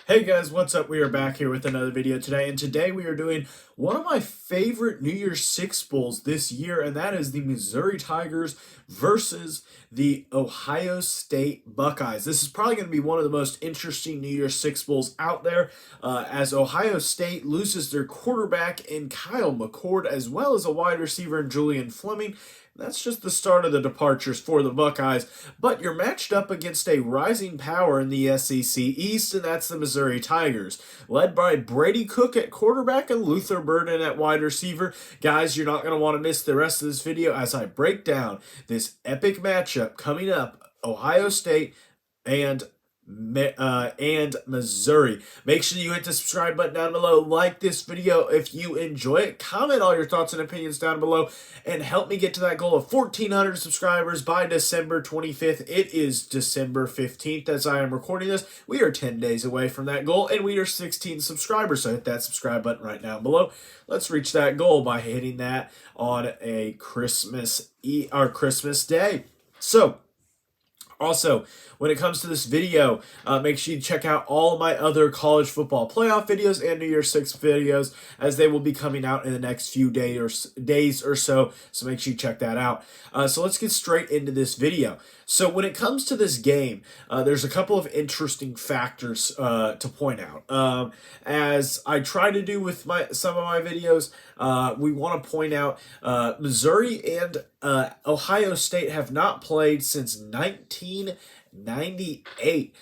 Hey guys, what's up? We are back here with another video today, and today we are doing one of my favorite New Year's Six Bowls this year, and that is the Missouri Tigers versus the Ohio State Buckeyes. This is probably going to be one of the most interesting New Year's Six Bowls out there, as Ohio State loses their quarterback in Kyle McCord, as well as a wide receiver in Julian Fleming. That's just the start of the departures for the Buckeyes, but you're matched up against a rising power in the SEC East, and that's the Missouri Tigers, led by Brady Cook at quarterback and Luther Burden at wide receiver. Guys, you're not going to want to miss the rest of this video as I break down this epic matchup coming up, Ohio State and Missouri. Make sure you hit the subscribe button down below, like this video if you enjoy it, comment all your thoughts and opinions down below, and help me get to that goal of 1,400 subscribers by December 25th. It is December 15th as I am recording this. We are 10 days away from that goal, and we are 16 subscribers, so hit that subscribe button right down below. Let's reach that goal by hitting that on a Christmas Day. So, also, when it comes to this video, make sure you check out all of my other college football playoff videos and New Year's Six videos, as they will be coming out in the next few days or so. So make sure you check that out. So let's get straight into this video. So when it comes to this game, there's a couple of interesting factors to point out. As I try to do with some of my videos, we want to point out Missouri and Ohio State have not played since 1998.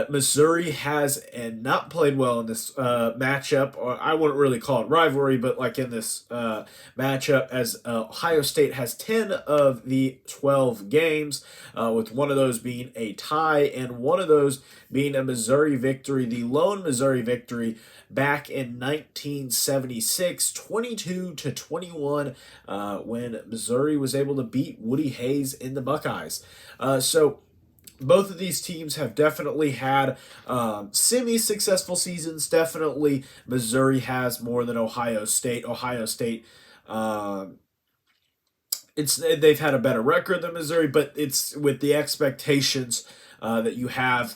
Missouri has not played well in this matchup, or I wouldn't really call it rivalry, but like in this matchup, as Ohio State has 10 of the 12 games, with one of those being a tie and one of those being a Missouri victory, the lone Missouri victory back in 1976, 22-21, when Missouri was able to beat Woody Hayes in the Buckeyes. So both of these teams have definitely had semi-successful seasons. Definitely Missouri has more than Ohio State. Ohio State, they've had a better record than Missouri, but it's with the expectations that you have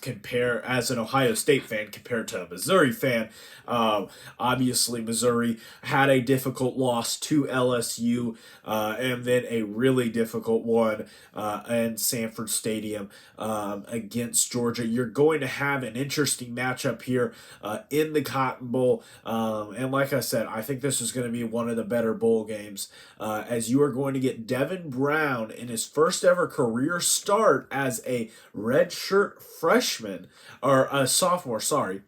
as an Ohio State fan compared to a Missouri fan. Obviously, Missouri had a difficult loss to LSU, and then a really difficult one in Sanford Stadium against Georgia. You're going to have an interesting matchup here in the Cotton Bowl, and like I said, I think this is going to be one of the better bowl games, as you are going to get Devin Brown in his first ever career start as a redshirt freshman, or a sophomore, sorry.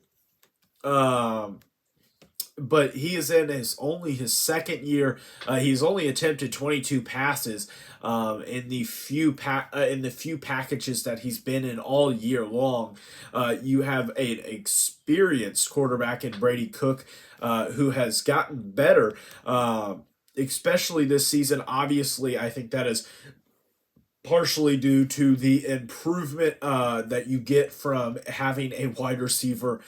But he is in his second year. He's only attempted 22 passes in the few packages that he's been in all year long. You have an experienced quarterback in Brady Cook, who has gotten better, especially this season. Obviously, I think that is partially due to the improvement that you get from having a wide receiver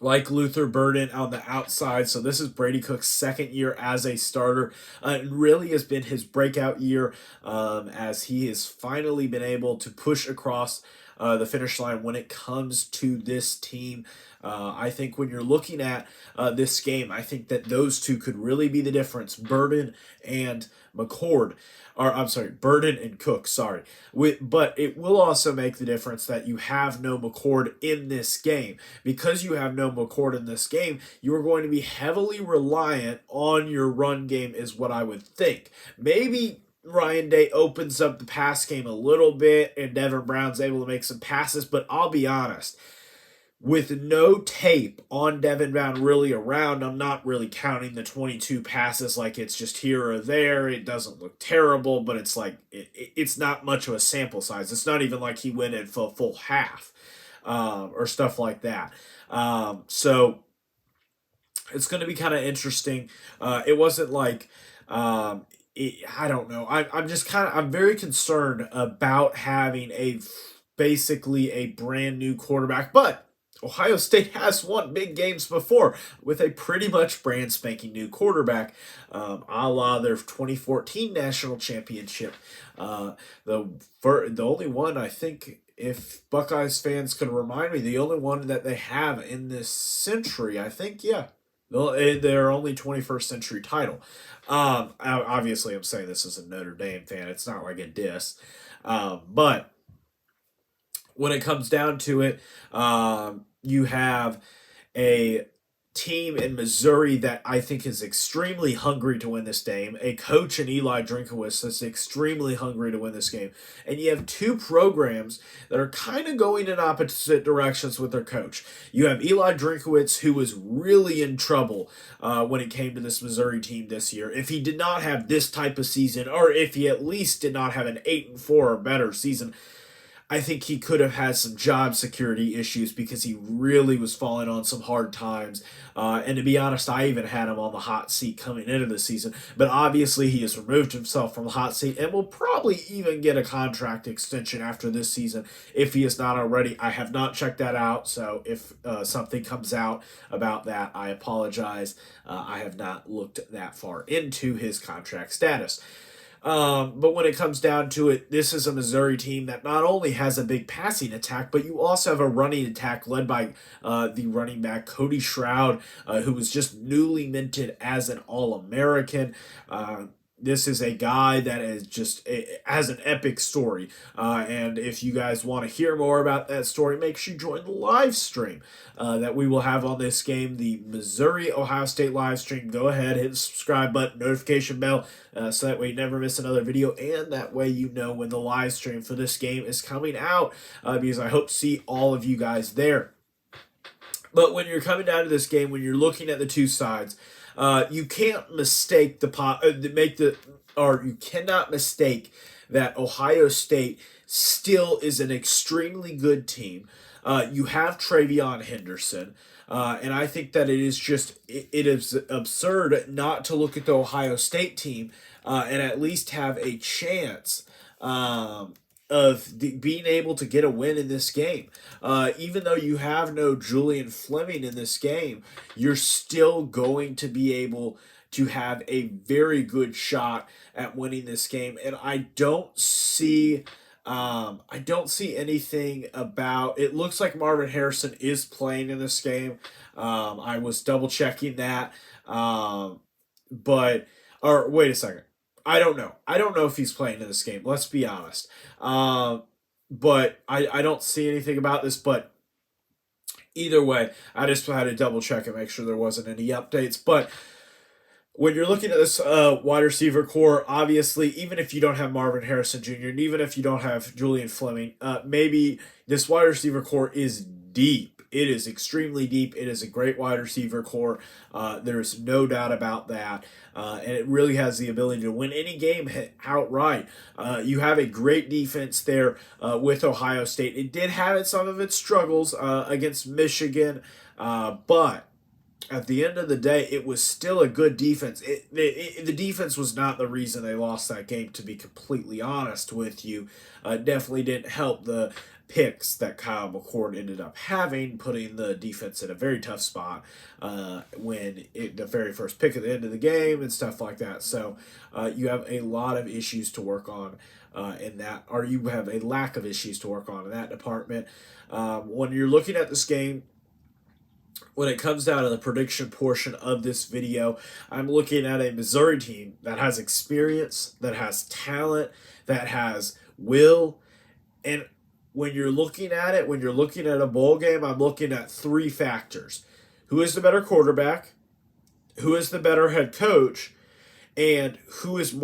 like Luther Burden on the outside. So this is Brady Cook's second year as a starter, and really has been his breakout year, as he has finally been able to push across the finish line when it comes to this team. I think when you're looking at this game, I think that those two could really be the difference, Burden and McCord. Or I'm sorry, Burden and Cook, sorry. But it will also make the difference that you have no McCord in this game. Because you have no McCord in this game, you are going to be heavily reliant on your run game, is what I would think. Maybe Ryan Day opens up the pass game a little bit and Devin Brown's able to make some passes, but I'll be honest, with no tape on Devin Brown really around, I'm not really counting the 22 passes like it's just here or there. It doesn't look terrible, but it's like it's not much of a sample size. It's not even like he went in for a full half, or stuff like that. So it's going to be kind of interesting. It wasn't like I don't know. I'm very concerned about having basically a brand new quarterback, but Ohio State has won big games before with a pretty much brand spanking new quarterback, a la their 2014 national championship. The only one I think if Buckeyes fans could remind me, the only one that they have in this century, I think, yeah, their only 21st century title. Obviously, I'm saying this as a Notre Dame fan. It's not like a diss. But when it comes down to it, you have a team in Missouri that I think is extremely hungry to win this game, a coach in Eli Drinkowitz that's extremely hungry to win this game, and you have two programs that are kind of going in opposite directions with their coach. You have Eli Drinkowitz, who was really in trouble when it came to this Missouri team this year. If he did not have this type of season, or if he at least did not have an 8-4 or better season, I think he could have had some job security issues because he really was falling on some hard times. And to be honest, I even had him on the hot seat coming into the season. But obviously, he has removed himself from the hot seat and will probably even get a contract extension after this season if he is not already. I have not checked that out. So if something comes out about that, I apologize. I have not looked that far into his contract status. But when it comes down to it, this is a Missouri team that not only has a big passing attack, but you also have a running attack led by the running back Cody Stroud, who was just newly minted as an All-American. This is a guy that is just has an epic story. And if you guys want to hear more about that story, make sure you join the live stream that we will have on this game, the Missouri Ohio State live stream. Go ahead, hit the subscribe button, notification bell, so that way you never miss another video, and that way you know when the live stream for this game is coming out, because I hope to see all of you guys there. But when you're coming down to this game, when you're looking at the two sides, you can't mistake you cannot mistake that Ohio State still is an extremely good team. You have Travion Henderson, and I think that it is absurd not to look at the Ohio State team and at least have a chance of being able to get a win in this game. Even though you have no Julian Fleming in this game, you're still going to be able to have a very good shot at winning this game. And I don't see anything about it. Looks like Marvin Harrison is playing in this game. I was double checking that. Or wait a second. I don't know. I don't know if he's playing in this game. Let's be honest. But I don't see anything about this. But either way, I just had to double check and make sure there wasn't any updates. But when you're looking at this wide receiver core, obviously, even if you don't have Marvin Harrison Jr., and even if you don't have Julian Fleming, maybe this wide receiver core is deep. It is extremely deep. It is a great wide receiver core. There's no doubt about that. And it really has the ability to win any game outright. You have a great defense there with Ohio State. It did have some of its struggles against Michigan, but at the end of the day, it was still a good defense. The defense was not the reason they lost that game, to be completely honest with you. Definitely didn't help the picks that Kyle McCord ended up having, putting the defense in a very tough spot the very first pick at the end of the game and stuff like that. So you have a lot of issues to work on you have a lack of issues to work on in that department. When you're looking at this game, when it comes down to the prediction portion of this video, I'm looking at a Missouri team that has experience, that has talent, that has will. And when you're looking at a bowl game, I'm looking at three factors. Who is the better quarterback? Who is the better head coach? And who is in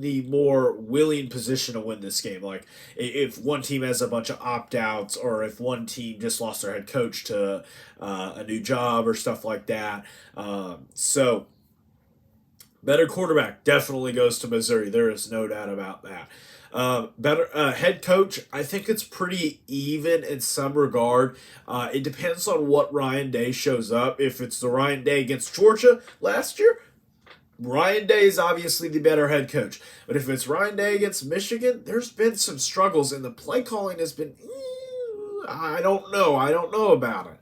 the more willing position to win this game? Like, if one team has a bunch of opt-outs, or if one team just lost their head coach to a new job or stuff like that. So better quarterback definitely goes to Missouri. There is no doubt about that. Better head coach, I think it's pretty even in some regard. It depends on what Ryan Day shows up. If it's the Ryan Day against Georgia last year, Ryan Day is obviously the better head coach. But if it's Ryan Day against Michigan, there's been some struggles, and the play calling has been, I don't know about it.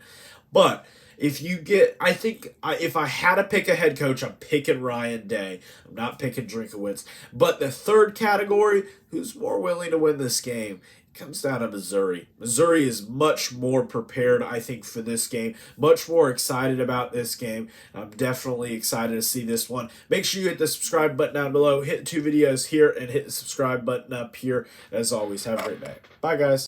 But if you get, I think if I had to pick a head coach, I'm picking Ryan Day. I'm not picking Drinkowitz. But the third category, who's more willing to win this game? Comes down to Missouri. Missouri is much more prepared, I think, for this game. Much more excited about this game. I'm definitely excited to see this one. Make sure you hit the subscribe button down below. Hit 2 videos here and hit the subscribe button up here. As always, have a great day. Bye, guys.